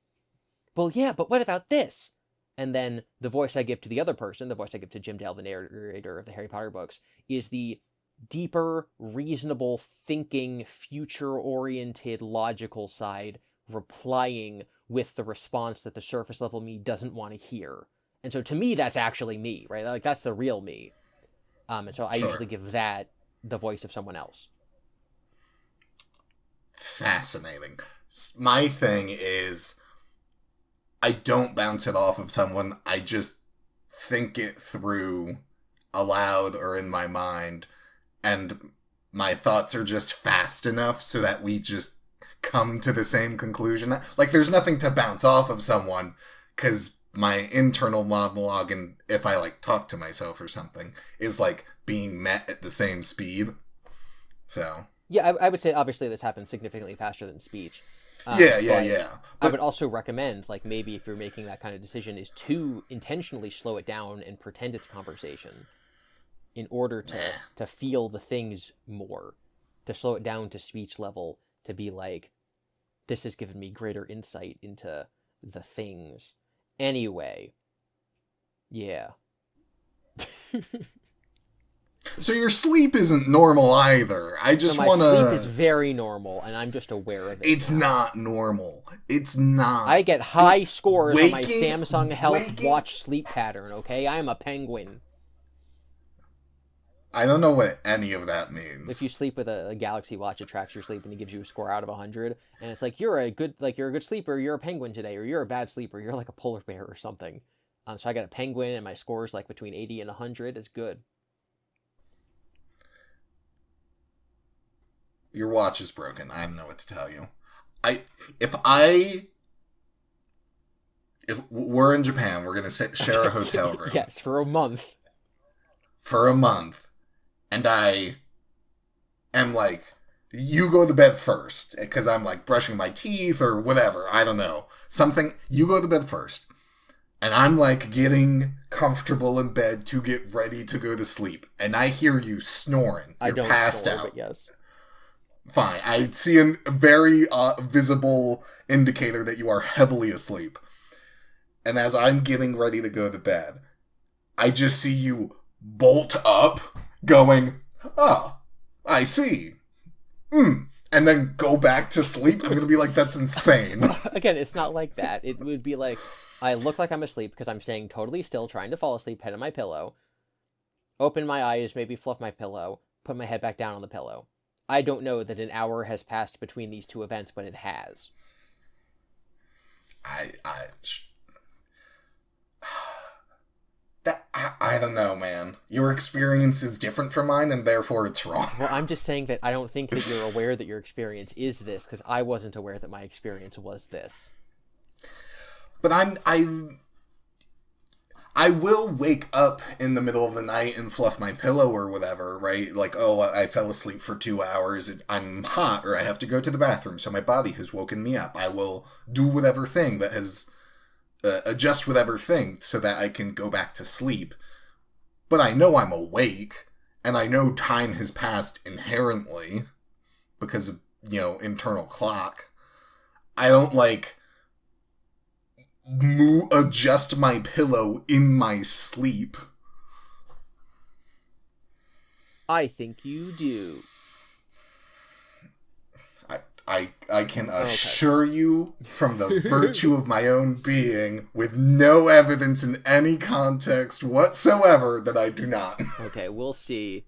well, yeah, but what about this? And then the voice I give to the other person, the voice I give to Jim Dale, the narrator of the Harry Potter books, is the deeper, reasonable, thinking, future-oriented, logical side replying with the response that the surface level me doesn't want to hear. And so to me, that's actually me, right? Like that's the real me. And so I Sure. usually give that the voice of someone else. Fascinating. My thing is, I don't bounce it off of someone. I just think it through aloud or in my mind, and my thoughts are just fast enough so that we just come to the same conclusion. Like, there's nothing to bounce off of someone, because my internal monologue, and if I, like, talk to myself or something, is, like, being met at the same speed. So... Yeah, I would say obviously this happens significantly faster than speech. Yeah. I would also recommend, like, maybe if you're making that kind of decision, is to intentionally slow it down and pretend it's conversation in order to feel the things more, to slow it down to speech level, to be like, this has given me greater insight into the things. Anyway, yeah. So your sleep isn't normal either. I just want to... My sleep is very normal, and I'm just aware of it. It's not normal. It's not. I get high scores on my Samsung Health Watch sleep pattern, okay? I am a penguin. I don't know what any of that means. If you sleep with a Galaxy Watch, it tracks your sleep and it gives you a score out of 100, and it's like you're a good sleeper, you're a penguin today, or you're a bad sleeper, you're like a polar bear or something. So I got a penguin, and my score is like between 80 and 100. It's good. Your watch is broken. I don't know what to tell you. If we're in Japan, we're gonna share a hotel room. Yes, for a month. For a month, and I am like, you go to bed first, because I'm like brushing my teeth or whatever. I don't know, something. You go to bed first, and I'm like getting comfortable in bed to get ready to go to sleep, and I hear you snoring. You're I don't passed snore, out. but yes. Fine. I see a very visible indicator that you are heavily asleep. And as I'm getting ready to go to bed, I just see you bolt up, going, oh, I see. And then go back to sleep. I'm going to be like, that's insane. Again, it's not like that. It would be like, I look like I'm asleep because I'm staying totally still, trying to fall asleep, head on my pillow, open my eyes, maybe fluff my pillow, put my head back down on the pillow. I don't know that an hour has passed between these two events, but it has. I don't know, man. Your experience is different from mine, and therefore it's wrong. Well, I'm just saying that I don't think that you're aware that your experience is this, because I wasn't aware that my experience was this. But I will wake up in the middle of the night and fluff my pillow or whatever, right? Like, oh, I fell asleep for 2 hours, I'm hot, or I have to go to the bathroom, so my body has woken me up. I will do whatever thing that has... adjust whatever thing so that I can go back to sleep. But I know I'm awake, and I know time has passed inherently, because of, internal clock. I don't, adjust my pillow in my sleep. I think you do. I can assure you from the virtue of my own being, with no evidence in any context whatsoever, that I do not. Okay, we'll see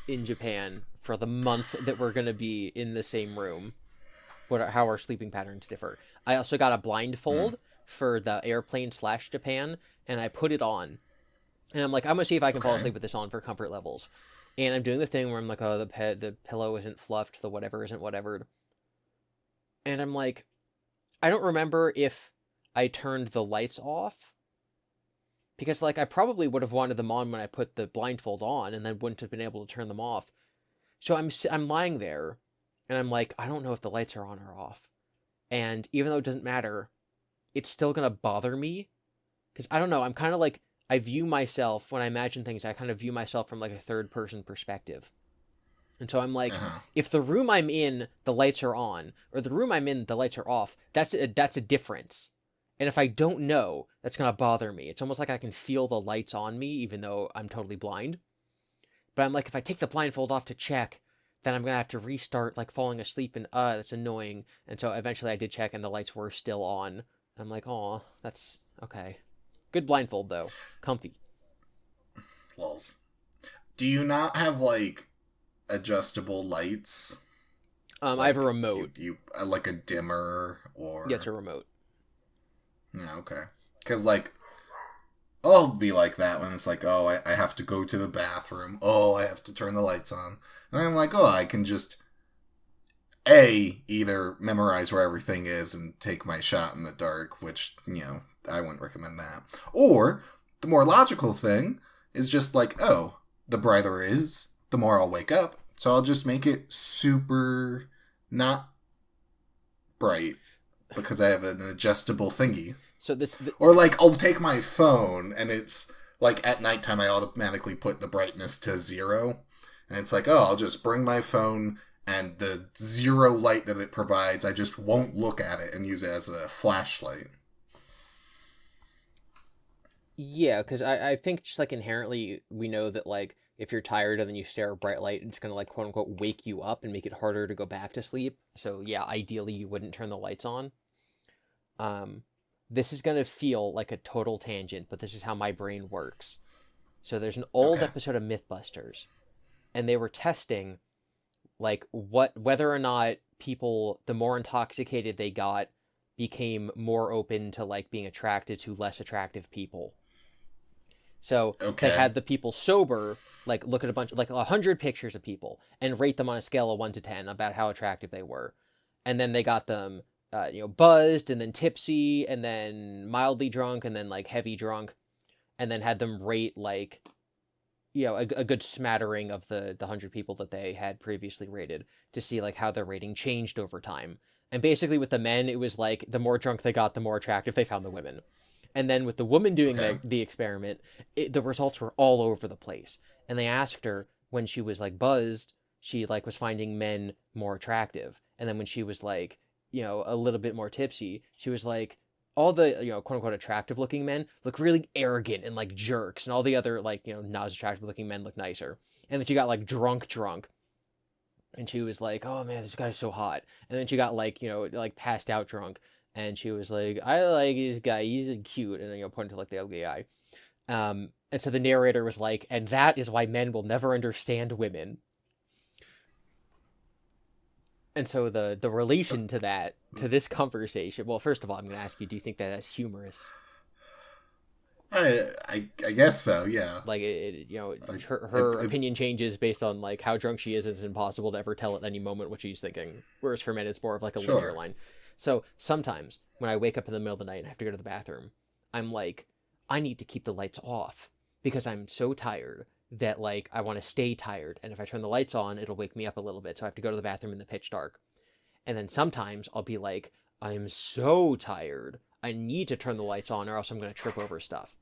in Japan for the month that we're going to be in the same room how our sleeping patterns differ. I also got a blindfold for the airplane /Japan, and I put it on, and I'm like, I'm gonna see if I can fall Okay. asleep with this on for comfort levels. And I'm doing the thing where I'm like, oh, the pillow isn't fluffed, the whatever isn't whatevered, and I'm like, I don't remember if I turned the lights off because like I probably would have wanted them on when I put the blindfold on, and then wouldn't have been able to turn them off. So I'm lying there, and I'm like, I don't know if the lights are on or off, and even though it doesn't matter, it's still gonna bother me because I don't know. I'm kind of like I view myself when I imagine things. I kind of view myself from like a third person perspective. And so I'm like, Uh-huh. if the room I'm in, the lights are on, or the room I'm in, the lights are off, that's a difference. And if I don't know, that's gonna bother me. It's almost like I can feel the lights on me, even though I'm totally blind. But I'm like, if I take the blindfold off to check, then I'm gonna have to restart, like falling asleep, and that's annoying. And so eventually I did check, and the lights were still on. I'm like, oh, that's okay. Good blindfold though, comfy. Lols. Do you not have like adjustable lights? I have a Like remote. you like a dimmer Yeah, it's or a remote. yeah, okay. Because like I'll be like that when it's like, oh, I have to go to the bathroom. Oh, I have to turn the lights on. And I'm like, oh, I can just either memorize where everything is and take my shot in the dark, which, I wouldn't recommend that. Or the more logical thing is just like, oh, the brighter it is, the more I'll wake up. So I'll just make it super not bright because I have an adjustable thingy. So this, Or like I'll take my phone and it's like at nighttime I automatically put the brightness to 0. And it's like, oh, I'll just bring my phone and the 0 light that it provides, I just won't look at it and use it as a flashlight. yeah, because I think just like inherently we know that like if you're tired and then you stare at a bright light, it's gonna like quote unquote wake you up and make it harder to go back to sleep. So yeah, ideally you wouldn't turn the lights on. Um, this is gonna feel like a total tangent, but this is how my brain works. So there's an old Okay. episode of MythBusters, and they were testing like whether or not people, the more intoxicated they got, became more open to like being attracted to less attractive people. So they Okay. had the people sober, like look at a bunch, like 100 pictures of people, and rate them on a scale of 1 to 10 about how attractive they were, and then they got them, buzzed, and then tipsy, and then mildly drunk, and then like heavy drunk, and then had them rate like a good smattering of the 100 people that they had previously rated to see like how their rating changed over time. And basically with the men, it was like the more drunk they got, the more attractive they found the women. And then with the woman doing Okay. the experiment, the results were all over the place. And they asked her when she was like buzzed, she like was finding men more attractive. And then when she was like, a little bit more tipsy, she was like, all the quote unquote attractive looking men look really arrogant and like jerks, and all the other like not as attractive looking men look nicer. And then she got like drunk, and she was like, oh man, this guy's so hot. And then she got like like passed out drunk, and she was like, I like this guy, he's cute, and then pointing to like the ugly guy. And so the narrator was like, and that is why men will never understand women. And so the relation to that, to this conversation, well, first of all, I'm going to ask you, do you think that that's humorous? I guess so, yeah. Like I, her opinion changes based on like how drunk she is. It's impossible to ever tell at any moment what she's thinking. Whereas for men, it's more of like a linear sure. line. So sometimes when I wake up in the middle of the night and have to go to the bathroom, I'm like, I need to keep the lights off because I'm so tired that like I want to stay tired. And if I turn the lights on, it'll wake me up a little bit. So I have to go to the bathroom in the pitch dark. And then sometimes I'll be like, I'm so tired. I need to turn the lights on or else I'm going to trip over stuff.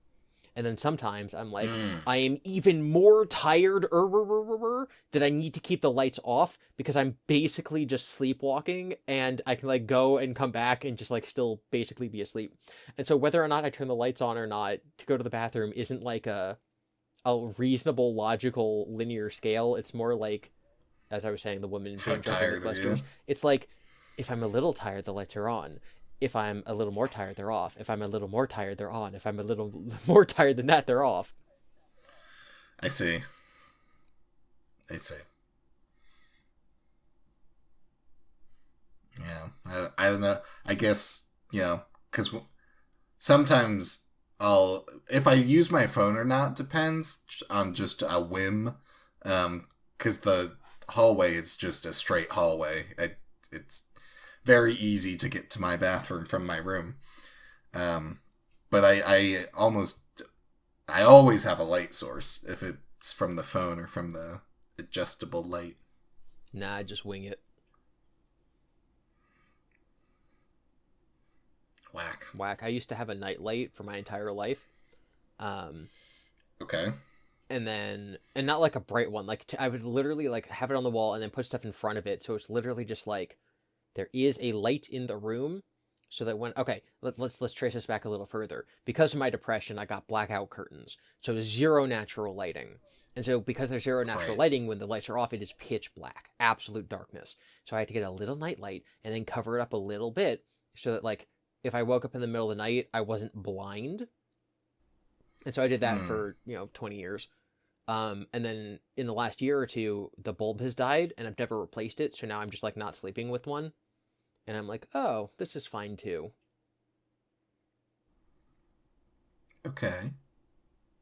And then sometimes I'm like, Mm. I am even more tired that I need to keep the lights off because I'm basically just sleepwalking and I can like go and come back and just like still basically be asleep. And so whether or not I turn the lights on or not to go to the bathroom isn't like a reasonable, logical, linear scale. It's more like, as I was saying, the woman How being drunk in tired are you? Mythbusters. It's like, if I'm a little tired, the lights are on. If I'm a little more tired, they're off. If I'm a little more tired, they're on. If I'm a little more tired than that, they're off. I see. I see. Yeah. I don't know. I guess, because sometimes if I use my phone or not depends on just a whim, because the hallway is just a straight hallway. It's very easy to get to my bathroom from my room. But I always have a light source if it's from the phone or from the adjustable light. Nah, I just wing it. Whack. I used to have a night light for my entire life. Okay. And not like a bright one. Like I would literally like have it on the wall and then put stuff in front of it. So it's literally just like there is a light in the room, so that when let's trace this back a little further. Because of my depression, I got blackout curtains, so zero natural lighting. And so because there's zero natural lighting, when the lights are off, it is pitch black, absolute darkness. So I had to get a little night light and then cover it up a little bit so that like if I woke up in the middle of the night, I wasn't blind. And so I did that for 20 years. And then in the last year or two, the bulb has died and I've never replaced it. So now I'm just like not sleeping with one. And I'm like, oh, this is fine too. Okay.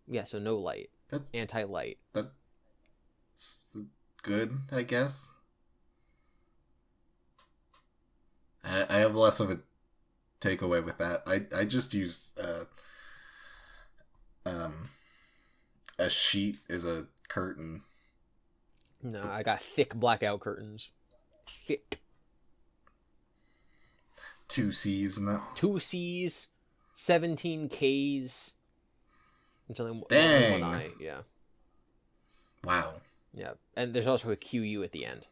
Yeah, so no light. That's anti-light. That's good, I guess. I have less of a takeaway with that. I just use a sheet as a curtain. No, I got thick blackout curtains. Thick. 2 C's in that. 2 C's, 17 K's. Until Dang. one eye, yeah. Wow. Yeah, and there's also a QU at the end.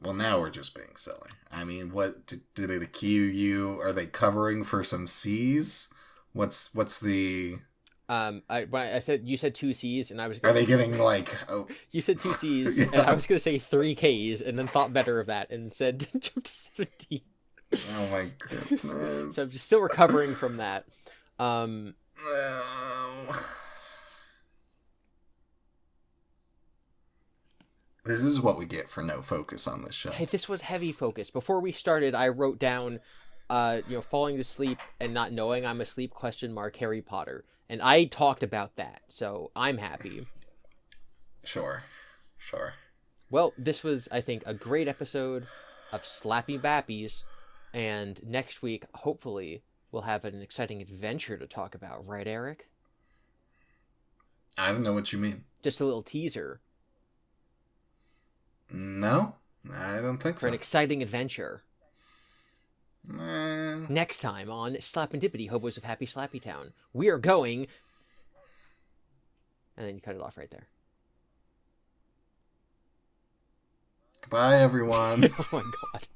Well, now we're just being silly. I mean, what did it QU? Are they covering for some C's? What's the? When I said you said 2 C's and I was. Are they getting like? Oh. You said 2 C's and I was gonna say 3 K's and then thought better of that and said jump to 17. Oh my goodness! So I'm just still recovering from that. This is what we get for no focus on this show. Hey, this was heavy focus. Before we started, I wrote down, falling to sleep and not knowing I'm asleep, ? Harry Potter. And I talked about that, so I'm happy. Sure. Well, this was, I think, a great episode of Slappy Bappies. And next week, hopefully, we'll have an exciting adventure to talk about. Right, Eric? I don't know what you mean. Just a little teaser. No, I don't think so. For an exciting adventure. Next time on Slapendipity, Hobos of Happy Slappy Town, we are going... And then you cut it off right there. Goodbye, everyone. Oh my god.